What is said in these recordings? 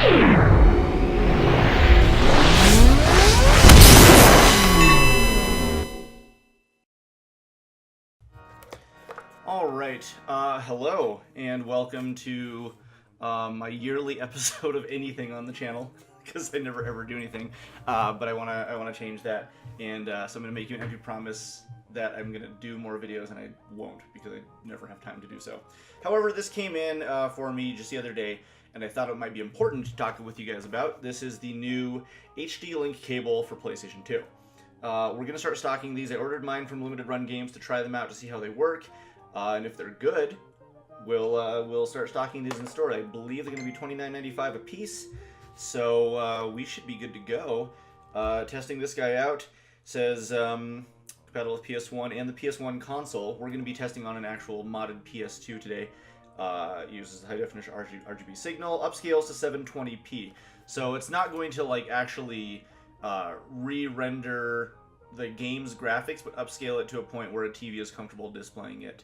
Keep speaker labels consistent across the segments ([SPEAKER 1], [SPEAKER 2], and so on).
[SPEAKER 1] Alright, hello, and welcome to my yearly episode of anything on the channel, because I never ever do anything, but I wanna change that, and so I'm gonna make you an empty promise that I'm gonna do more videos, and I won't, because I never have time to do so. However, this came in for me just the other day, and I thought it might be important to talk with you guys about. This is the new HD link cable for PlayStation 2. We're gonna start stocking these. I ordered mine from Limited Run Games to try them out to see how they work. And if they're good, we'll start stocking these in store. I believe they're going to be $29.95 a piece, so we should be good to go. Testing this guy out says compatible with PS1 and the PS1 console. We're going to be testing on an actual modded PS2 today. Uses high definition RGB signal, upscales to 720p. So it's not going to like actually re-render the game's graphics, but upscale it to a point where a TV is comfortable displaying it.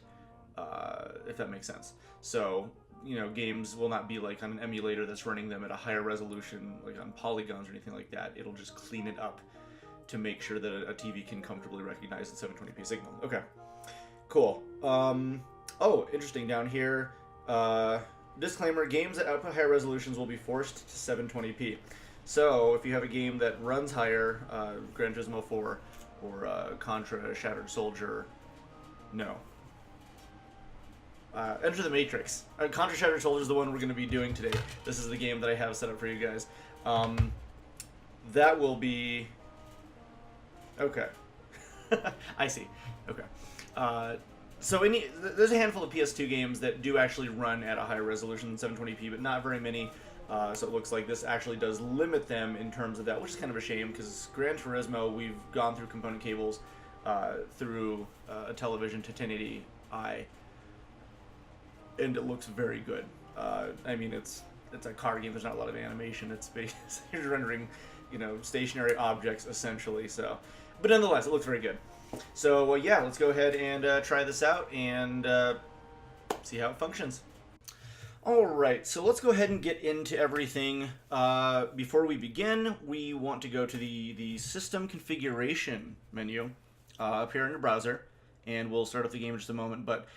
[SPEAKER 1] If that makes sense. So, you know, games will not be like on an emulator that's running them at a higher resolution, like on polygons or anything like that. It'll just clean it up to make sure that a TV can comfortably recognize the 720p signal. Okay, cool. Oh, interesting, down here, disclaimer, games that output higher resolutions will be forced to 720p. So, if you have a game that runs higher, Gran Turismo 4, or Contra Shattered Soldier, no. Enter the Matrix. Contra Shattered Soldier is the one we're going to be doing today. This is the game that I have set up for you guys. That will be... Okay. I see. Okay. So there's a handful of PS2 games that do actually run at a higher resolution than 720p, but not very many. So it looks like this actually does limit them in terms of that, which is kind of a shame, because Gran Turismo, we've gone through component cables through a television to 1080i, and it looks very good. I mean, it's a car game. There's not a lot of animation. It's basically rendering, you know, stationary objects essentially. So, but nonetheless, it looks very good. So yeah, let's go ahead and try this out and see how it functions. All right, so let's go ahead and get into everything. Before we begin, we want to go to the system configuration menu up here in your browser, and we'll start up the game in just a moment. But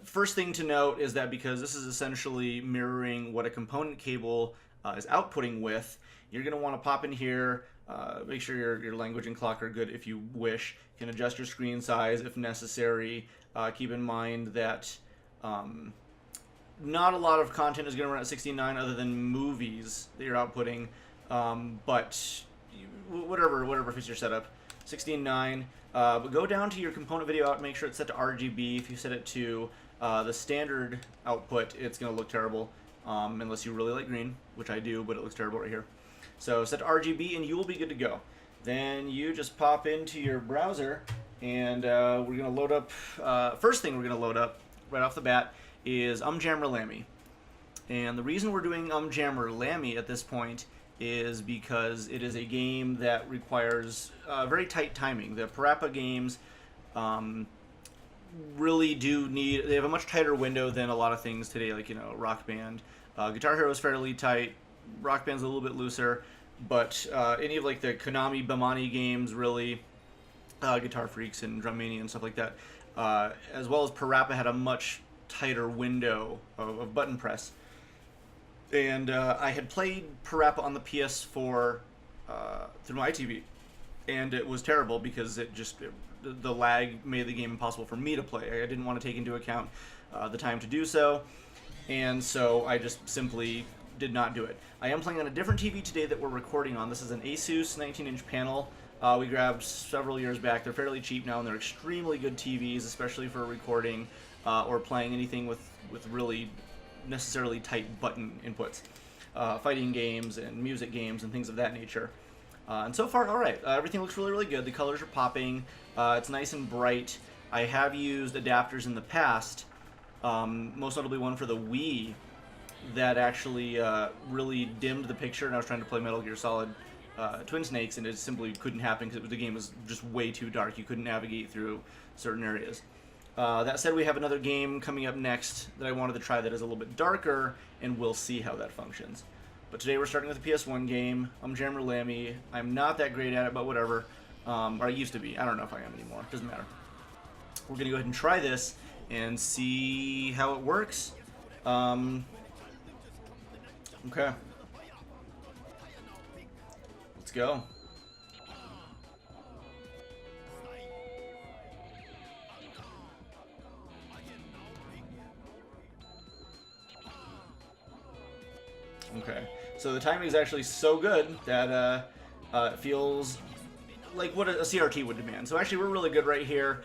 [SPEAKER 1] first thing to note is that because this is essentially mirroring what a component cable is outputting with, you're going to want to pop in here, make sure your language and clock are good if you wish. You can adjust your screen size if necessary. Keep in mind that not a lot of content is going to run at 69 other than movies that you're outputting, but whatever fits your setup. 16:9. But go down to your component video out and make sure it's set to RGB. If you set it to the standard output, it's going to look terrible, unless you really like green, which I do, but it looks terrible right here. So set to RGB and you will be good to go. Then you just pop into your browser, and we're going to load up, first thing we're going to load up right off the bat is Jammer Lammy. And the reason we're doing Jammer Lammy at this point is because it is a game that requires very tight timing. The Parappa games really do need, they have a much tighter window than a lot of things today, like, you know, Rock Band. Guitar Hero is fairly tight, Rock Band's a little bit looser, but any of like the Konami Bamani games, really, Guitar Freaks and Drum Mania and stuff like that, as well as Parappa, had a much tighter window of button press. And I had played Parappa on the PS4 through my TV, and it was terrible because the lag made the game impossible for me to play. I didn't want to take into account the time to do so, and so I just simply did not do it. I am playing on a different TV today that we're recording on. This is an Asus 19-inch panel. We grabbed several years back. They're fairly cheap now, and they're extremely good TVs, especially for recording or playing anything with really necessarily tight button inputs, fighting games and music games and things of that nature. And so far, all right. Everything looks really, really good. The colors are popping. It's nice and bright. I have used adapters in the past, most notably one for the Wii that actually really dimmed the picture, and I was trying to play Metal Gear Solid Twin Snakes, and it simply couldn't happen because the game was just way too dark. You couldn't navigate through certain areas. That said, we have another game coming up next that I wanted to try that is a little bit darker, and we'll see how that functions. But today we're starting with a PS1 game. I'm Jammer Lammy. I'm not that great at it, but whatever. Or I used to be. I don't know if I am anymore. Doesn't matter. We're going to go ahead and try this and see how it works. Okay. Let's go. Okay, so the timing is actually so good that it feels like what a CRT would demand. So actually we're really good right here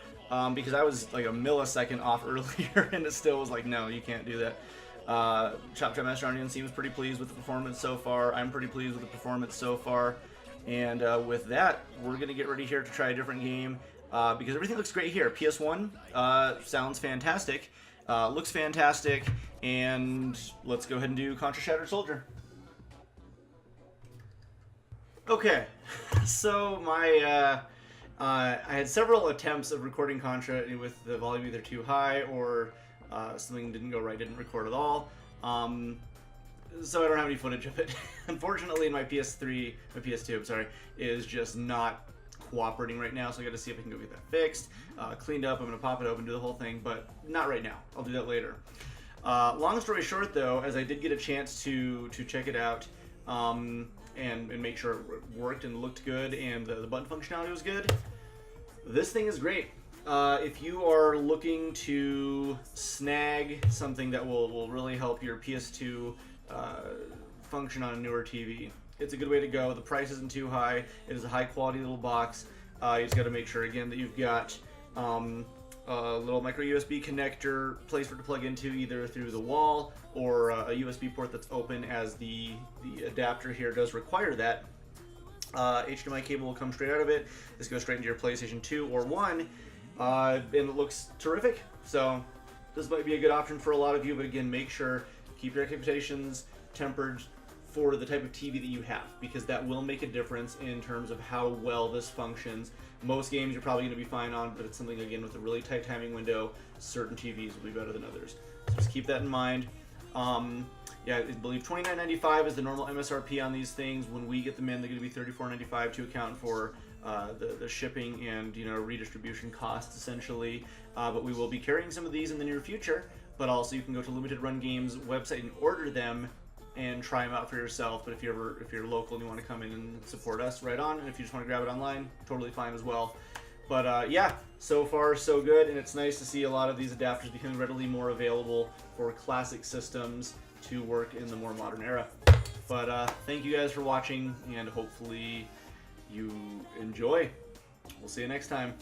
[SPEAKER 1] because I was like a millisecond off earlier and it still was like, no, you can't do that. Chop Master Onion seems pretty pleased with the performance so far. I'm pretty pleased with the performance so far. And with that, we're going to get ready here to try a different game because everything looks great here. PS1 sounds fantastic. Looks fantastic, and let's go ahead and do Contra Shattered Soldier. Okay, so my I had several attempts of recording Contra with the volume either too high or something didn't go right, didn't record at all. So I don't have any footage of it. Unfortunately, my PS2, I'm sorry, is just not cooperating right now, so I got to see if I can go get that fixed, cleaned up. I'm going to pop it open, do the whole thing, but not right now. I'll do that later. Long story short, though, as I did get a chance to check it out and make sure it worked and looked good and the button functionality was good, this thing is great. If you are looking to snag something that will really help your PS2 function on a newer TV, it's a good way to go. The price isn't too high. It is a high quality little box. You just got to make sure again that you've got a little micro USB connector place for it to plug into either through the wall or a USB port that's open, as the adapter here does require that. HDMI cable will come straight out of it. This goes straight into your PlayStation 2 or 1, and it looks terrific. So this might be a good option for a lot of you, but again, make sure keep your expectations tempered for the type of TV that you have, because that will make a difference in terms of how well this functions. Most games you're probably going to be fine on, but it's something, again, with a really tight timing window, certain TVs will be better than others. So just keep that in mind. Yeah, I believe $29.95 is the normal MSRP on these things. When we get them in, they're going to be $34.95 to account for the shipping and redistribution costs, essentially. But we will be carrying some of these in the near future. But also, you can go to Limited Run Games website and order them and try them out for yourself. But if you're local and you want to come in and support us, right on. And if you just want to grab it online, totally fine as well. But yeah, so far so good, and it's nice to see a lot of these adapters becoming readily more available for classic systems to work in the more modern era. But thank you guys for watching, and hopefully you enjoy. We'll see you next time.